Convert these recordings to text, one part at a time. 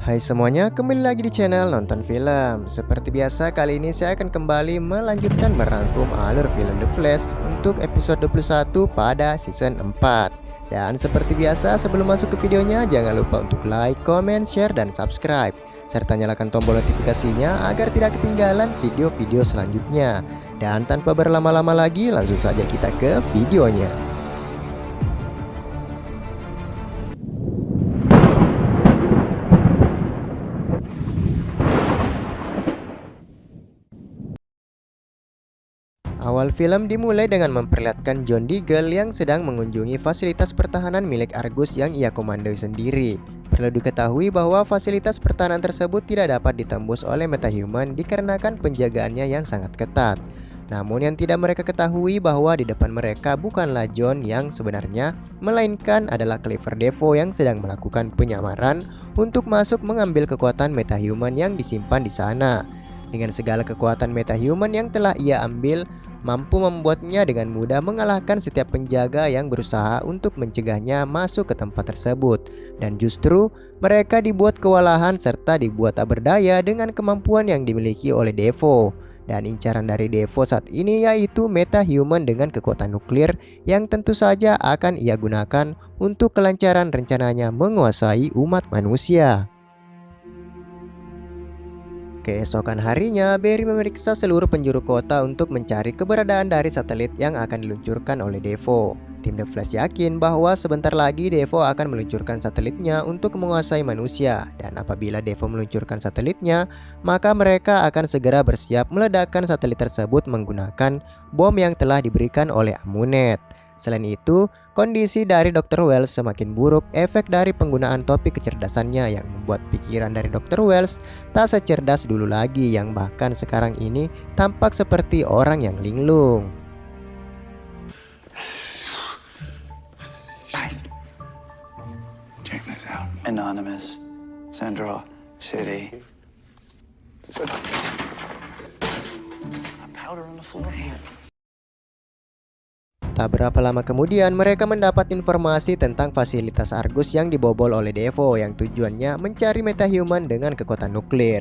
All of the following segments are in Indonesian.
Hai semuanya, kembali lagi di channel Nonton Film. Seperti biasa, kali ini saya akan kembali melanjutkan merangkum alur film The Flash untuk episode 21 pada season 4. Dan seperti biasa, sebelum masuk ke videonya, jangan lupa untuk like, comment, share, dan subscribe. Serta nyalakan tombol notifikasinya agar tidak ketinggalan video-video selanjutnya. Dan tanpa berlama-lama lagi, langsung saja kita ke videonya. Awal film dimulai dengan memperlihatkan John Diggle yang sedang mengunjungi fasilitas pertahanan milik Argus yang ia komandoi sendiri. Perlu diketahui bahwa fasilitas pertahanan tersebut tidak dapat ditembus oleh metahuman dikarenakan penjagaannya yang sangat ketat. Namun yang tidak mereka ketahui bahwa di depan mereka bukanlah John yang sebenarnya, melainkan adalah Clever Defoe yang sedang melakukan penyamaran untuk masuk mengambil kekuatan metahuman yang disimpan di sana. Dengan segala kekuatan metahuman yang telah ia ambil, mampu membuatnya dengan mudah mengalahkan setiap penjaga yang berusaha untuk mencegahnya masuk ke tempat tersebut. Dan justru mereka dibuat kewalahan serta dibuat tak berdaya dengan kemampuan yang dimiliki oleh Defoe. Dan incaran dari Defoe saat ini yaitu metahuman dengan kekuatan nuklir yang tentu saja akan ia gunakan untuk kelancaran rencananya menguasai umat manusia. Keesokan harinya, Barry memeriksa seluruh penjuru kota untuk mencari keberadaan dari satelit yang akan diluncurkan oleh Defoe. Tim The Flash yakin bahwa sebentar lagi Defoe akan meluncurkan satelitnya untuk menguasai manusia. Dan apabila Defoe meluncurkan satelitnya, maka mereka akan segera bersiap meledakkan satelit tersebut menggunakan bom yang telah diberikan oleh Amunet. Selain itu, kondisi dari Dr. Wells semakin buruk efek dari penggunaan topi kecerdasannya yang membuat pikiran dari Dr. Wells tak secerdas dulu lagi yang bahkan sekarang ini tampak seperti orang yang linglung. Guys, check this out. Anonymous, Central City. A powder on the floor. Tak berapa lama kemudian mereka mendapat informasi tentang fasilitas Argus yang dibobol oleh Defoe yang tujuannya mencari metahuman dengan kekuatan nuklir.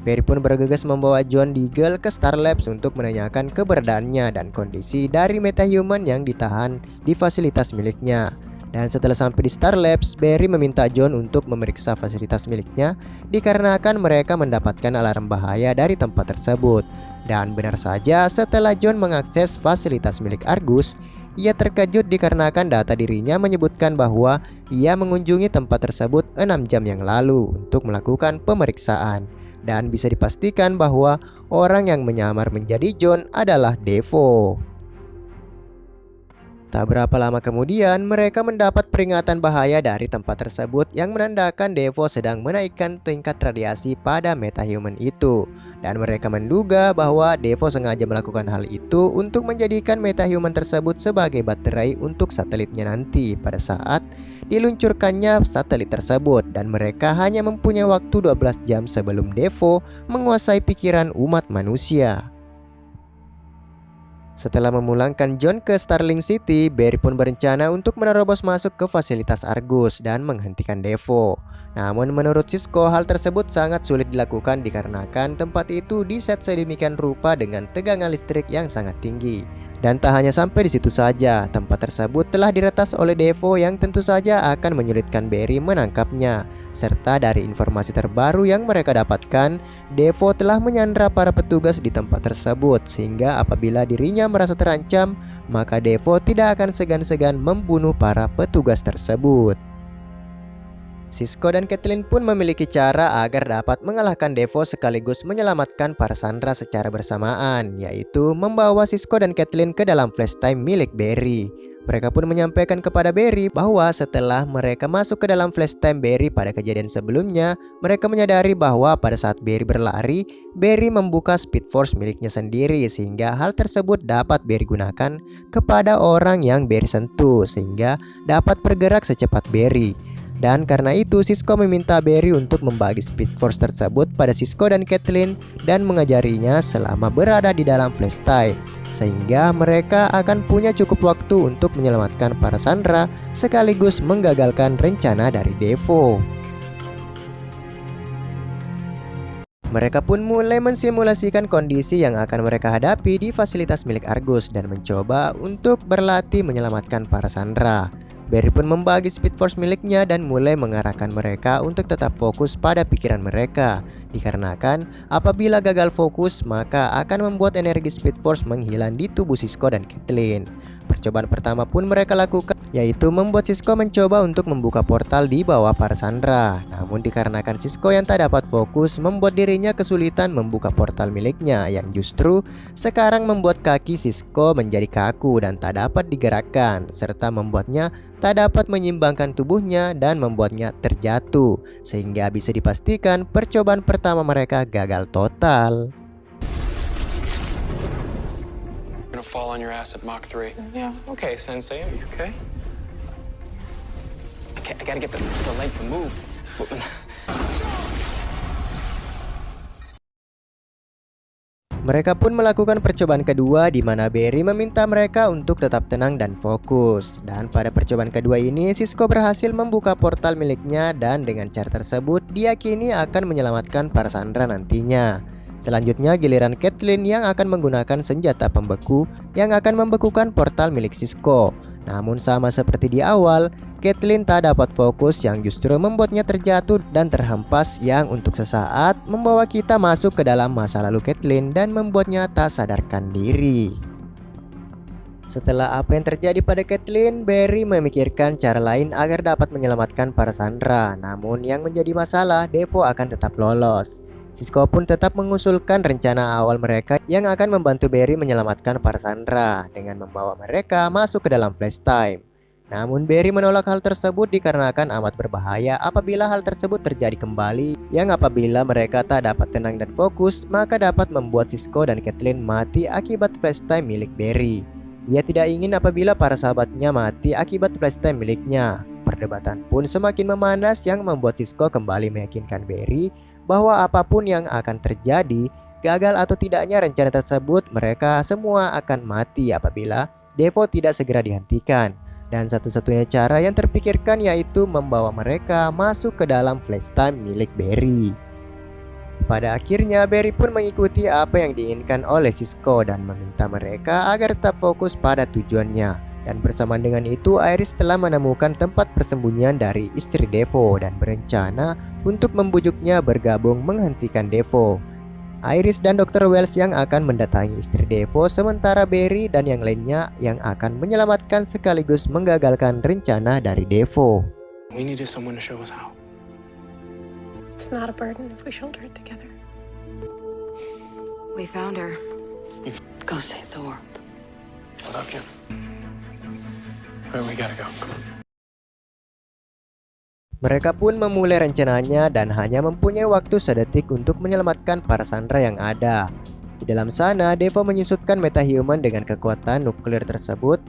Barry pun bergegas membawa John Diggle ke Star Labs untuk menanyakan keberadaannya dan kondisi dari metahuman yang ditahan di fasilitas miliknya. Dan setelah sampai di Star Labs, Barry meminta John untuk memeriksa fasilitas miliknya dikarenakan mereka mendapatkan alarm bahaya dari tempat tersebut. Dan benar saja, setelah John mengakses fasilitas milik Argus, ia terkejut dikarenakan data dirinya menyebutkan bahwa ia mengunjungi tempat tersebut 6 jam yang lalu untuk melakukan pemeriksaan. Dan bisa dipastikan bahwa orang yang menyamar menjadi John adalah Defoe. Tak berapa lama kemudian, mereka mendapat peringatan bahaya dari tempat tersebut yang menandakan Defoe sedang menaikkan tingkat radiasi pada metahuman itu. Dan mereka menduga bahwa Defoe sengaja melakukan hal itu untuk menjadikan metahuman tersebut sebagai baterai untuk satelitnya nanti pada saat diluncurkannya satelit tersebut. Dan mereka hanya mempunyai waktu 12 jam sebelum Defoe menguasai pikiran umat manusia. Setelah memulangkan John ke Starling City, Barry pun berencana untuk menerobos masuk ke fasilitas Argus dan menghentikan Defoe. Namun menurut Cisco, hal tersebut sangat sulit dilakukan dikarenakan tempat itu diset sedemikian rupa dengan tegangan listrik yang sangat tinggi. Dan tak hanya sampai di situ saja, tempat tersebut telah diretas oleh Defoe yang tentu saja akan menyulitkan Barry menangkapnya. Serta dari informasi terbaru yang mereka dapatkan, Defoe telah menyandra para petugas di tempat tersebut, sehingga apabila dirinya merasa terancam, maka Defoe tidak akan segan-segan membunuh para petugas tersebut. Cisco dan Caitlin pun memiliki cara agar dapat mengalahkan Defoe sekaligus menyelamatkan para Sandra secara bersamaan, yaitu membawa Cisco dan Caitlin ke dalam flash time milik Barry. Mereka pun menyampaikan kepada Barry bahwa setelah mereka masuk ke dalam flash time Barry pada kejadian sebelumnya, mereka menyadari bahwa pada saat Barry berlari, Barry membuka Speed Force miliknya sendiri sehingga hal tersebut dapat Barry gunakan kepada orang yang Barry sentuh sehingga dapat bergerak secepat Barry. Dan karena itu Cisco meminta Barry untuk membagi Speed Force tersebut pada Cisco dan Caitlin dan mengajarinya selama berada di dalam flash time, sehingga mereka akan punya cukup waktu untuk menyelamatkan para Sandra sekaligus menggagalkan rencana dari Defoe. Mereka pun mulai mensimulasikan kondisi yang akan mereka hadapi di fasilitas milik Argus dan mencoba untuk berlatih menyelamatkan para sandera. Barry pun membagi Speed Force miliknya dan mulai mengarahkan mereka untuk tetap fokus pada pikiran mereka. Dikarenakan apabila gagal fokus maka akan membuat energi Speed Force menghilang di tubuh Sisko dan Caitlyn. Percobaan pertama pun mereka lakukan yaitu membuat Sisko mencoba untuk membuka portal di bawah para sandera. Namun dikarenakan Sisko yang tak dapat fokus membuat dirinya kesulitan membuka portal miliknya yang justru sekarang membuat kaki Sisko menjadi kaku dan tak dapat digerakkan serta membuatnya tak dapat menyimbangkan tubuhnya dan membuatnya terjatuh sehingga bisa dipastikan percobaan pertama mereka gagal total. Gonna fall on your ass at Mach 3. Yeah, okay, Sensei. Are you okay? I gotta get the leg to move. Mereka pun melakukan percobaan kedua di mana Barry meminta mereka untuk tetap tenang dan fokus. Dan pada percobaan kedua ini Sisko berhasil membuka portal miliknya dan dengan cara tersebut diyakini akan menyelamatkan para sandera nantinya. Selanjutnya giliran Caitlyn yang akan menggunakan senjata pembeku yang akan membekukan portal milik Sisko. Namun sama seperti di awal, Caitlyn tak dapat fokus yang justru membuatnya terjatuh dan terhempas yang untuk sesaat membawa kita masuk ke dalam masa lalu Caitlyn dan membuatnya tak sadarkan diri. Setelah apa yang terjadi pada Caitlyn, Barry memikirkan cara lain agar dapat menyelamatkan para sandera. Namun yang menjadi masalah, Devo akan tetap lolos. Sisko pun tetap mengusulkan rencana awal mereka yang akan membantu Barry menyelamatkan para sandera dengan membawa mereka masuk ke dalam flash time. Namun Barry menolak hal tersebut dikarenakan amat berbahaya apabila hal tersebut terjadi kembali, yang apabila mereka tak dapat tenang dan fokus maka dapat membuat Sisko dan Caitlyn mati akibat flash time milik Barry. Dia tidak ingin apabila para sahabatnya mati akibat flash time miliknya. Perdebatan pun semakin memanas yang membuat Sisko kembali meyakinkan Barry bahwa apapun yang akan terjadi, gagal atau tidaknya rencana tersebut, mereka semua akan mati apabila Devo tidak segera dihentikan. Dan satu-satunya cara yang terpikirkan yaitu membawa mereka masuk ke dalam flash time milik Barry. Pada akhirnya Barry pun mengikuti apa yang diinginkan oleh Sisko dan meminta mereka agar tetap fokus pada tujuannya. Dan bersamaan dengan itu Iris telah menemukan tempat persembunyian dari istri Devo dan berencana untuk membujuknya bergabung menghentikan Devo. Iris dan Dr. Wells yang akan mendatangi istri Devo sementara Barry dan yang lainnya yang akan menyelamatkan sekaligus menggagalkan rencana dari Devo. We needed someone to show us how. It's not a burden if we shoulder it together. We found her. Go save the world. I love you. All right, we gotta go. Come on. Mereka pun memulai rencananya dan hanya mempunyai waktu sedetik untuk menyelamatkan para sandera yang ada. Di dalam sana, Devo menyusutkan metahuman dengan kekuatan nuklir tersebut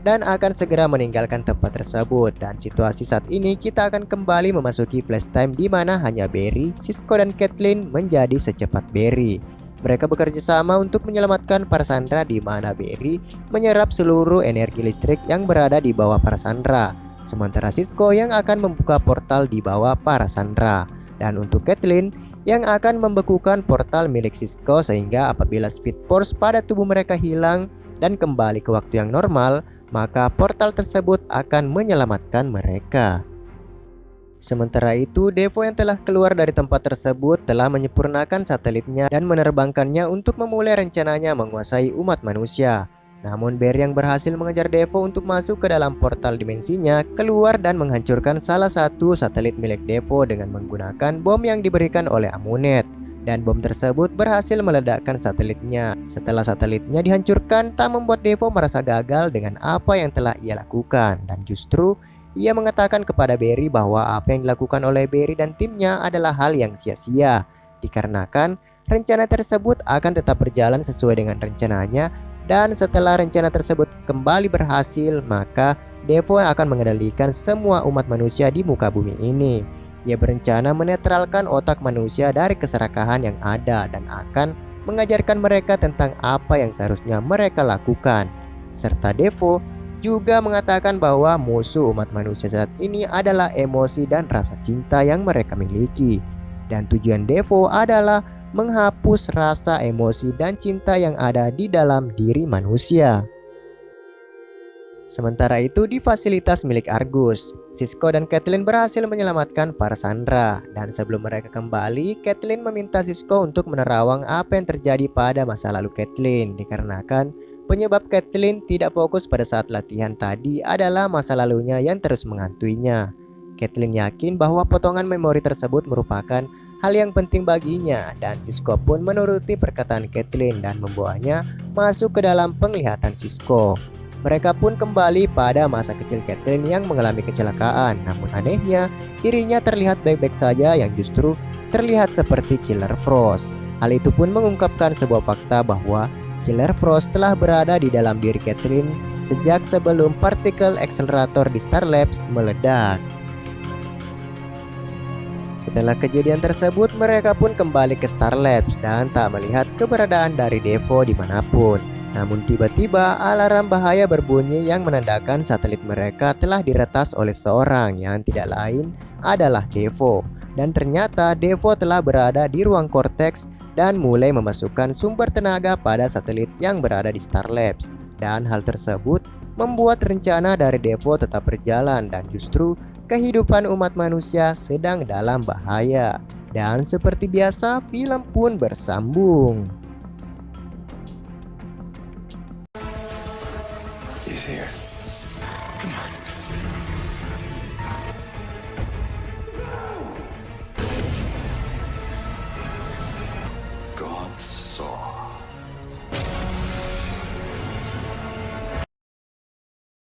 dan akan segera meninggalkan tempat tersebut. Dan situasi saat ini kita akan kembali memasuki flash time di mana hanya Barry, Sisko dan Caitlyn menjadi secepat Barry. Mereka bekerja sama untuk menyelamatkan para sandera di mana Barry menyerap seluruh energi listrik yang berada di bawah para sandera. Sementara Sisko yang akan membuka portal di bawah para sandera. Dan untuk Caitlyn yang akan membekukan portal milik Sisko sehingga apabila Speed Force pada tubuh mereka hilang dan kembali ke waktu yang normal, maka portal tersebut akan menyelamatkan mereka. Sementara itu, Devo yang telah keluar dari tempat tersebut telah menyempurnakan satelitnya dan menerbangkannya untuk memulai rencananya menguasai umat manusia. Namun Barry yang berhasil mengejar Devo untuk masuk ke dalam portal dimensinya keluar dan menghancurkan salah satu satelit milik Devo dengan menggunakan bom yang diberikan oleh Amunet. Dan bom tersebut berhasil meledakkan satelitnya. Setelah satelitnya dihancurkan, tak membuat Devo merasa gagal dengan apa yang telah ia lakukan. Dan justru ia mengatakan kepada Barry bahwa apa yang dilakukan oleh Barry dan timnya adalah hal yang sia-sia. Dikarenakan rencana tersebut akan tetap berjalan sesuai dengan rencananya. Dan setelah rencana tersebut kembali berhasil, maka Devo akan mengendalikan semua umat manusia di muka bumi ini. Ia berencana menetralkan otak manusia dari keserakahan yang ada dan akan mengajarkan mereka tentang apa yang seharusnya mereka lakukan. Serta Devo juga mengatakan bahwa musuh umat manusia saat ini adalah emosi dan rasa cinta yang mereka miliki. Dan tujuan Devo adalah menghapus rasa emosi dan cinta yang ada di dalam diri manusia. Sementara itu di fasilitas milik Argus, Sisko dan Caitlin berhasil menyelamatkan para sandera. Dan sebelum mereka kembali, Caitlin meminta Sisko untuk menerawang apa yang terjadi pada masa lalu Caitlin. Dikarenakan penyebab Caitlin tidak fokus pada saat latihan tadi adalah masa lalunya yang terus menghantuinya. Caitlin yakin bahwa potongan memori tersebut merupakan hal yang penting baginya, dan Sisko pun menuruti perkataan Caitlin dan membawanya masuk ke dalam penglihatan Sisko. Mereka pun kembali pada masa kecil Caitlin yang mengalami kecelakaan. Namun anehnya, dirinya terlihat baik-baik saja yang justru terlihat seperti Killer Frost. Hal itu pun mengungkapkan sebuah fakta bahwa Killer Frost telah berada di dalam diri Caitlin sejak sebelum partikel accelerator di Star Labs meledak. Setelah kejadian tersebut, mereka pun kembali ke Star Labs dan tak melihat keberadaan dari Devo dimanapun. Namun tiba-tiba alarm bahaya berbunyi yang menandakan satelit mereka telah diretas oleh seorang yang tidak lain adalah Devo. Dan ternyata Devo telah berada di ruang Cortex dan mulai memasukkan sumber tenaga pada satelit yang berada di Star Labs. Dan hal tersebut membuat rencana dari Devo tetap berjalan dan justru kehidupan umat manusia sedang dalam bahaya. Dan seperti biasa, film pun bersambung.